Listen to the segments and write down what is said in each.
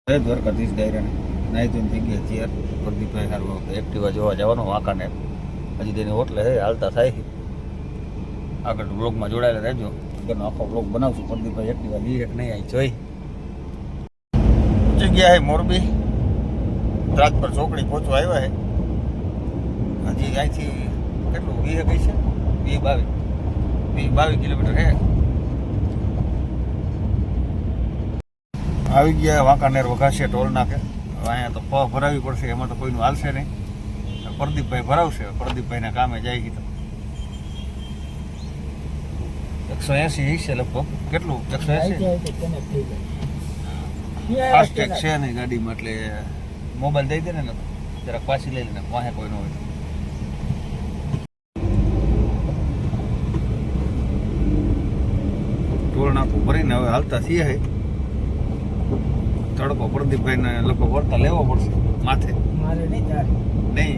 દ્વારકાધીશ ડાયરાને નાઈ ધોઈને થઈ ગયા તૈયાર. પ્રદીપભાઈ સારું એક્ટિવા જોવા જવાનું વાંકાને. હજી તેની હોટલે હે હાલતા થાય છે. આગળ બ્લોગમાં જોડાયેલા રહેજો. આગળનો આખો બ્લોગ બનાવશું. પ્રદીપભાઈ એક્ટિવા લઈએ કે નહીં અહીં જોઈ. પહોંચી ગયા છે મોરબી. રાજપર ચોકડી પહોંચવા આવ્યા છે. હજી અહીંથી કેટલું 20 કઈ છે 22 કિલોમીટર છે. આવી ગયા વાંકાનેર વઘાસિયા ટોલ નાકે. અહીંયા તો પ ભરાવી પડશે, એમાં તો કોઈનું હાલશે નહીં. પ્રદીપભાઈ ભરાવશે. પ્રદીપભાઈના કામે જાય છે. તો 180 છે લગભગ. કેટલું 180 ફાસ્ટેગ છે નહીં ગાડીમાં, એટલે મોબાઈલ દઈ દે ને જરાક પાછી લઈ લે. વાહે કોઈ ન હોય. ટોલ નાકું ભરીને હવે હાલતા થઈએ છે. તડકો પ્રદીપભાઈને લગભગ વળતા લેવો પડશે માથે. નહીં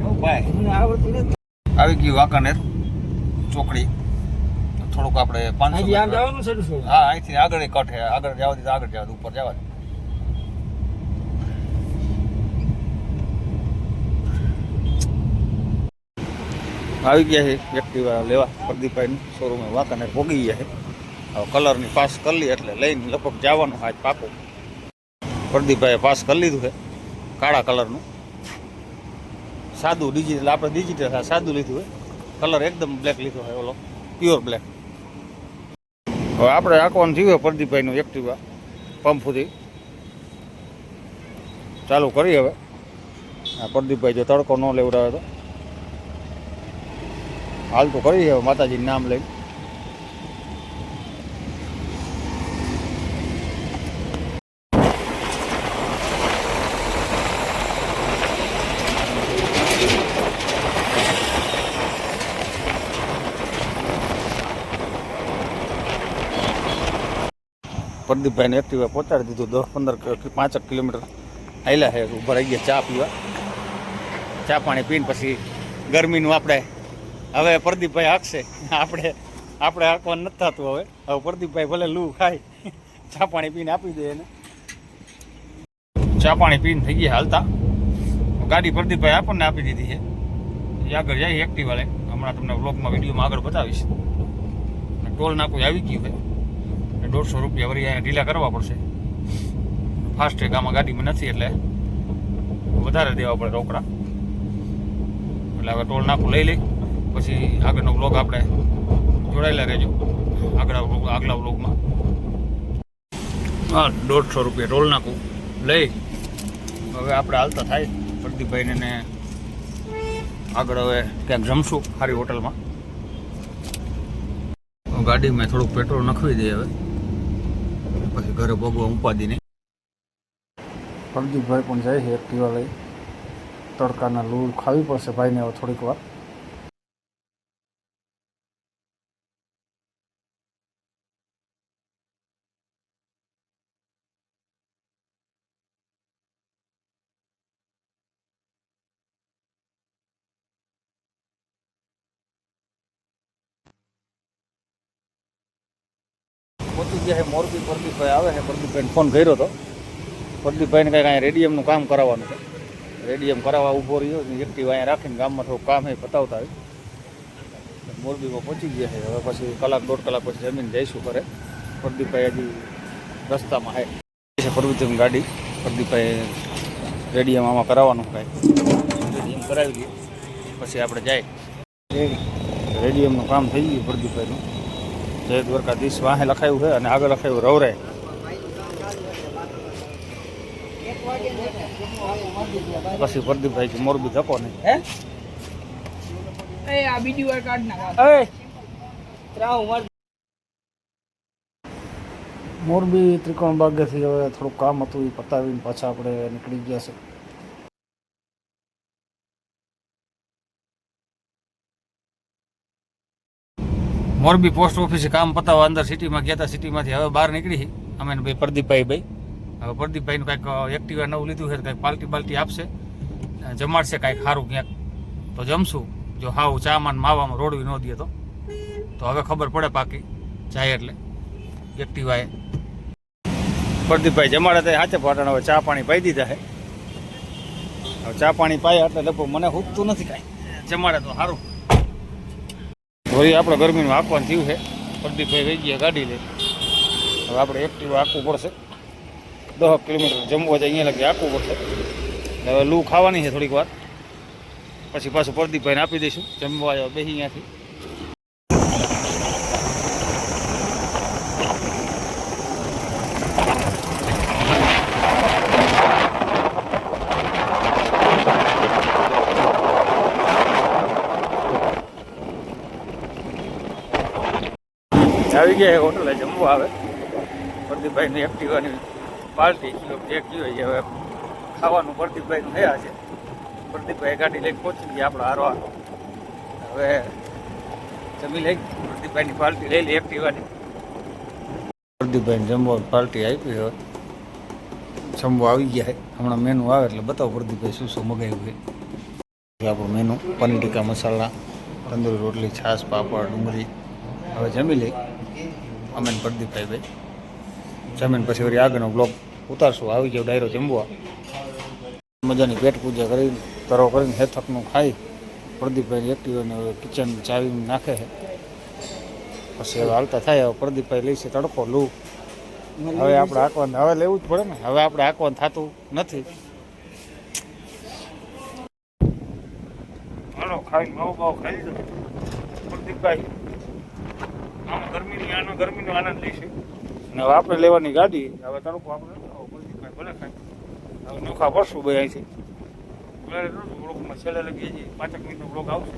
આવી ગયું વાંકાનેર ચોકડી. થોડુંક આપણે 500 હા અહીંથી આગળ કટ છે. આગળ જવા દીધું, આગળ જવા ઉપર જવા દે. આવી ગયા છે એક્ટિવા લેવા. પ્રદીપભાઈનું શોરૂમે વાંકાનેર ભોગી ગયા છે. હવે કલરની પાસ કરી લી એટલે લઈને લગભગ જવાનું આજ પાકું. પ્રદીપભાઈએ પાસ કરી લીધું છે કાળા કલરનું. સાદું ડિજિટલ, આપણે ડિજિટલ સાદું લીધું હોય. કલર એકદમ બ્લેક લીધો હોય, ઓલો પ્યોર બ્લેક. હવે આપણે આંકવાનું થયું હોય પ્રદીપભાઈનું એક્ટિવા પંપ સુધી. ચાલુ કરી હવે. આ પ્રદીપભાઈ જો તડકો ન લેવડાવે તો હાલ તો કરી હવે માતાજીનું નામ લઈને. પ્રદીપભાઈને એક્ટિવા પહોંચાડી દીધું. 10-15 કિલોમીટર આવેલા છે. ઉભા રહી ગયા ચા પીવા. ચા પાણી પીને પછી ગરમીનું આપણે હવે પ્રદીપભાઈ હાંકશે. આપણે હાંકવાનું નથી થતું હવે. પ્રદીપભાઈ ભલે લૂ ખાય, ચા પાણી પીને આપી દે એને. ચા પાણી પીને થઈ ગયા હાલતા. ગાડી પ્રદીપભાઈ આપણને આપી દીધી છે. એ આગળ જાય એક્ટિવા લઈને. હમણાં તમને બ્લોગમાં વિડીયોમાં આગળ બતાવીશ. ટોલ નાકું આવી ગયું છે. 150 રૂપિયા વળી અહીંયા ઢીલા કરવા પડશે. ફાસ્ટેગ આમાં ગાડીમાં નથી એટલે વધારે દેવા પડે રોકડા. એટલે હવે ટોલ નાકું લઈ લઈ પછી આગળનો બ્લોગ આપણે જોડાયેલા રહેજો આગલા બ્લોગમાં. હા, 150 રૂપિયા ટોલ નાકું લઈ હવે આપણે હાલતા થાય. પ્રદીપભાઈને આગળ હવે ક્યાંક જમશું સારી હોટલમાં. ગાડીમાં થોડુંક પેટ્રોલ નખવી દઈએ હવે, પછી ઘરે ભોગવા ઉપાદી નહીં. પ્રદીપભાઈ પણ જાય છે એક્ટિવા લઈ. તડકાના લૂર ખાવી પડશે ભાઈને હવે થોડીક વાર. પહોંચી ગયા છે મોરબી. પ્રદીપભાઈ આવે છે. પ્રદીપભાઈને ફોન કર્યો હતો. પ્રદીપભાઈને કંઈક અહીંયા રેડિયમનું કામ કરાવવાનું છે. રેડિયમ કરાવવા ઊભો રહ્યો. એક્ટિવા અહીંયા રાખીને ગામમાં થોડું કામ એ પતાવતા હોય. મોરબીમાં પહોંચી ગયા છે. હવે પછી 1-1.5 કલાક પછી જમીને જઈશું ઘરે. પ્રદીપભાઈ હજી રસ્તામાં છે. પ્રદીપની ગાડી. પ્રદીપભાઈ રેડિયમ આમાં કરાવવાનું કાંઈ રેડિયમ કરાવી દઈએ પછી આપણે જાય. રેડિયમનું કામ થઈ ગયું પ્રદીપભાઈનું. જય દ્વારકાધીશ વાહે લખાયું છે અને આગળ લખાયું રવરાય. પછી પ્રદીપભાઈ મોરબી ધકો નહીં. મોરબી ત્રિકોણ બાગેથી હવે થોડુંક કામ હતું એ પતાવીને પાછા આપણે નીકળી ગયા છે. મોરબી પોસ્ટ ઓફિસે કામ પતાવવા અંદર સિટીમાં ગયા હતા. સિટીમાંથી હવે બહાર નીકળી અમે ભાઈ પ્રદીપભાઈ. હવે પ્રદીપભાઈનું કાંઈક એક્ટિવા નવું લીધું છે. કાંઈક પાલટી આપશે, જમાડશે કાંઈક સારું ક્યાંક તો જમશું. જો હાવ ચામાં માવામાં રોડવી ન દે તો હવે ખબર પડે પાકી જાય એટલે એક્ટિવાએ. પ્રદીપભાઈ જમાડે તો હાથે પાટણ હવે ચા પાણી પાઈ દીધા છે. હવે ચા પાણી પાયા એટલે લગભગ મને હૂકતું નથી કાંઈ, જમાડે તો સારું. વળી આપણે ગરમીનું આંકવાનું થયું છે. પ્રદીપભાઈ વહી ગયા ગાડી લઈ. હવે આપણે એક્ટિવ આંકવું પડશે. 10 કિલોમીટર જમવા જાય અહીંયા લગી આંકવું પડશે. હવે લૂ ખાવાની છે થોડીક વાર, પછી પાછું પ્રદીપભાઈને આપી દઈશું જમવા બેસી અહીંયાથી. આવી ગયા હોટલે જમવા આવે. પ્રદીપભાઈની એક્ટિવાની પાર્ટી જે કહેવાય છે હવે ખાવાનું પ્રદીપભાઈનું થયા છે. પ્રદીપભાઈ ગાડી લઈને પહોંચી ગયા આપણા હારવા. હવે જમી લઈ પ્રદીપભાઈની પાર્ટી લઈ લઈ એક્ટિવાની. પ્રદીપભાઈને જમવા પાર્ટી આપી. હવે જમવા આવી ગયા છે. હમણાં મેનુ આવે એટલે બતાવો પ્રદીપભાઈ શું શું મગાવ્યું છે. આપણું મેનુ પનીર ટીકા મસાલા, તંદૂરી રોટલી, છાશ, પાપડ, ડુંગળી. હવે જમી લઈ અમે પ્રદીપભાઈ ભાઈ. જમીન પછી વળી આગળનો બ્લોગ ઉતારશું. આવી ગયો ડાયરો જમવા. મજાની પેટ પૂજા કરી તરો કરીને હેથકનું ખાઈ પ્રદીપભાઈ એક્ટિવાને હવે કિચન ચાવી નાખે છે. પછી હવે હાલતા થાય. હવે પ્રદીપભાઈ લઈ છે તડકો લૂ. હવે આપણે આંકવાનું હવે લેવું જ પડે ને. હવે આપણે આંકવાનું થતું નથી. હાલો ખાઈને માવો બાવો ખાઈ લીધો પ્રદીપભાઈ. આનો ગરમીનો આનંદ લઈશું. અને હવે આપણે લેવાની ગાડી. હવે તડકો આપણે પ્રદીપભાઈ ભલે ખાય. હવે નોખા પડશું ભાઈ અહીંથી. બ્લોકમાં છેલ્લે લગી જઈએ 5 મિનિટનો બ્લોક આવશે.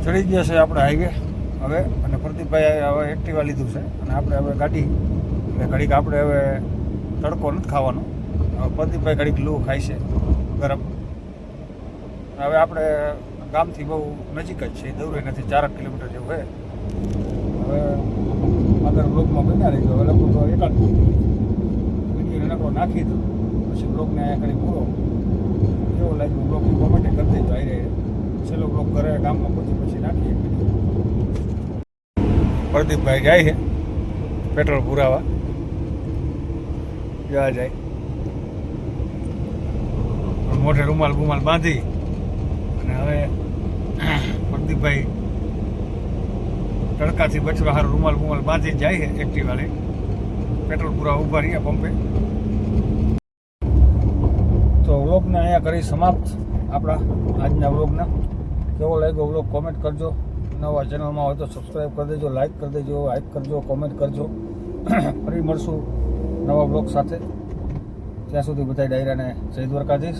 ચડી ગયા છે આપણે હાઈવે હવે. અને પ્રદીપભાઈ હવે એક્ટિવા લીધું છે. અને આપણે હવે ગાડી એટલે ઘડીક આપણે હવે તડકો નથી ખાવાનો. હવે પ્રદીપભાઈ ઘડીક લૂ ખાય છે ગરમ. હવે આપણે ગામથી બહુ નજીક જ છે, દૂર નથી, 4 કિલોમીટર જેવું છે. હવે આગળ બ્લોકમાં બન્યા રહીશું. હવે લગભગ એકાદ વિડીયો નકરો નાખી દઉં પછી બ્લોકને અહીંયા કરી પૂરો. કેવો લાગ્યો બ્લોકની કોમેન્ટ કરી દેજો. આવી રહી છેલ્લો બ્લોક કરે ગામમાં પછી નાખીએ. પ્રદીપભાઈ જાય છે પેટ્રોલ પુરાવા. જવા જાય મોઢે રૂમાલ બાંધી. અને હવે પ્રદીપભાઈ તડકાથી બચવા સારું રૂમાલ બાંધી જાય છે એક્ટિવા લઈ. પેટ્રોલ પૂરા ઊભા રહ્યા પંપે. તો વ્લોગને અહીંયા કરી સમાપ્ત આપણા આજના વ્લોગના. કેવો લાગ્યો વ્લોગ કોમેન્ટ કરજો. નવા ચેનલમાં હોય તો સબસ્ક્રાઈબ કરી દેજો, લાઇક કરી દેજો, હાઇક કરજો, કોમેન્ટ કરજો. ફરી મળશું નવા વ્લોગ સાથે. ત્યાં સુધી બધા ડાયરાને જય દ્વારકાધીશ.